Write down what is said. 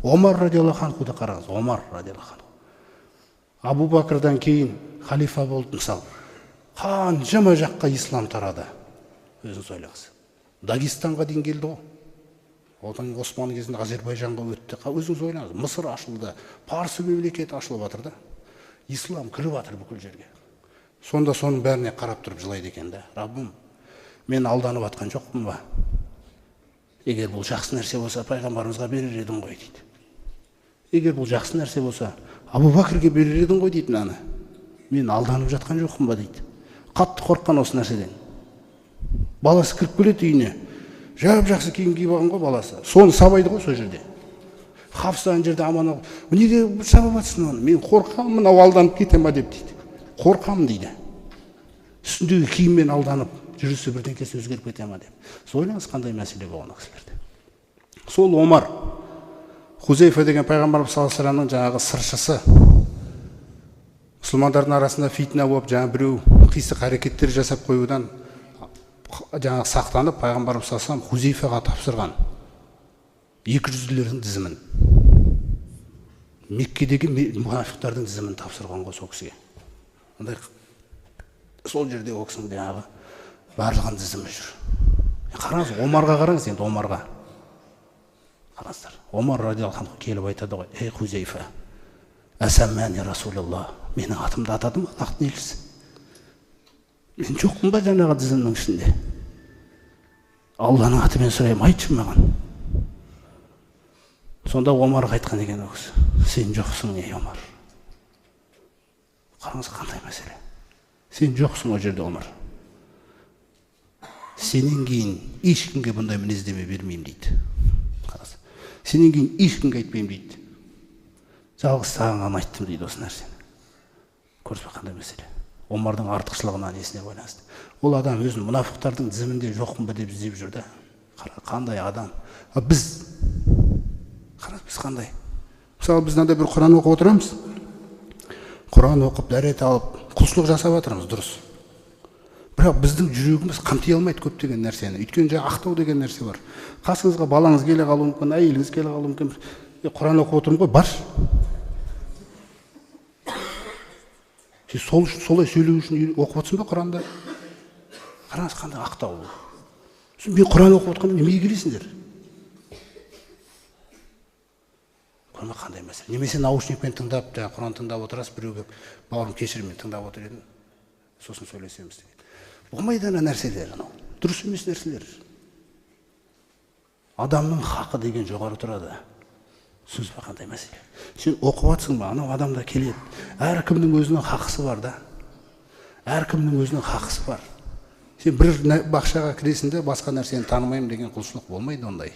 Омар радиаллаху анхуды қараңыз, Омар радиаллаху анху. Абу Бакырдан кейін халифа болды, мысалы. Қаншама жаққа ислам тарады. Өзіңіз ойлаңыз. Дагестанға дейін келді ғой. Одан Осман кезінде Азербайжанға өтті. Өзіңіз ойлаңыз. Мысыр ашылды, Парсы мемлекеті ашылып жатыр да. Ислам кіріп жатыр бүкіл жерге. Сонда соның бәріне қарап тұрып жылайды екен да. Раббым, мен алданып жатқан жоқпын ба? Егер бұл жақсы нәрсе болса, пайғамбарымызға берер едің ғой дейді. Егер бұл жақсы нәрсе болса, Абу Бакрге берер едің ғой дейді мынаны. Мен алданып жатқан жоқпын ба дейді. Қатты қорыққан осы нәрседен. Баласы кіріп келеді үйіне. Жақсы киім киіп алған ғой баласы. Соны сабайды ғой сол жерде. Хафса ана жерде аман алып, неге сабап жатсың оны? Мен қорқамын, мынау алданып кете ма деп дейді. Қорқамын дейді. Үстіндегі киіммен алданып, жүрісі бірдеңкесі өзгеріп кете ма деп. Ойлаңыз қандай мәселе болған кісілерде. Сол Омар, Хузейфа деген пайғамбарымыз саллаллаху алейхи ва саллямның жаңағы сыршысы. Мұсылмандардың арасында фитна болып, жаңа біреу қисық әрекеттер жасап қоюдан жаңағы сақтанып, пайғамбарымыз саллаллаху алейхи ва саллям Хузейфаға тапсырған 200-лердің тізімін. Меккедегі мұнафиқтардың тізімін тапсырған ғой сол кісіге. Сол жерде ол кісінің жаңағы барлығын тізімі жүр. Қараңыз, Омарға қараңыз енді, Омарға. Қараңыздар. Омар радиаллаху анху келіп айтады ғой: "Ей Хузейфа, асаммани Расулуллах, менің атымды атады ма Аллахтың елшісі? Мен жоқпын ба жаңағы тізімнің ішінде? Алланың атымен сұраймын, айтшы маған." Сонда Омарға айтқан екен ол кісі: "Сен жоқсың, ей Омар." Қараңыз қандай мәселе. Сен жоқсың ол жерде, Омар. Сенен кейін ешкімге бұндай мінездеме бермеймін дейді. Қараңыз. Сенен кейін ешкімге айтпаймын дейді. Жалғыз саған ғана айттым дейді осы нәрсені. Көрсіз бе қандай мәселе. Омардың артықшылығына несіне байланысты. Ол адам өзін мұнафықтардың тізімінде жоқпын ба деп іздеп жүр да. Қандай адам. Біз қандай? Мысалы, біз мынандай бір Құран оқып отырамыз. Құран оқып, дәрет алып, құлшылық жасап жатырмыз, дұрыс. Бірақ біздің жүрегіміз қамти алмайды көптеген нәрсені. Өйткені жаңа ақтау деген нәрсе бар. Қасыңызға балаңыз келе қалуы мүмкін, әйеліңіз келе қалуы мүмкін. Құран оқып отырмын ғой, баршы. Сен солай сөйлеу үшін оқып отырсың ба Құранды? Қараңыз қандай ақтау бұл. Мен Құран оқып отырғанда неге келесіңдер? Көрме қандай мәселе. Немесе наушникпен тыңдап, Құран тыңдап отырасыз, біреу келіп, бауырым кешір, мен тыңдап отыр едім, сосын сөйлесеміз деген. Болмайды ана нәрселер, дұрыс емес нәрселер. Адамның хақы деген жоғары тұрады. Сөз ба қандай мәселе. Сен оқып жатсың ба, анау адамда келеді. Әркімнің өзінің хақысы бар да. Әркімнің өзінің хақысы бар. Сен бір бақшаға кіресің де басқа нәрсені танымаймын деген құлшылық болмайды ондай.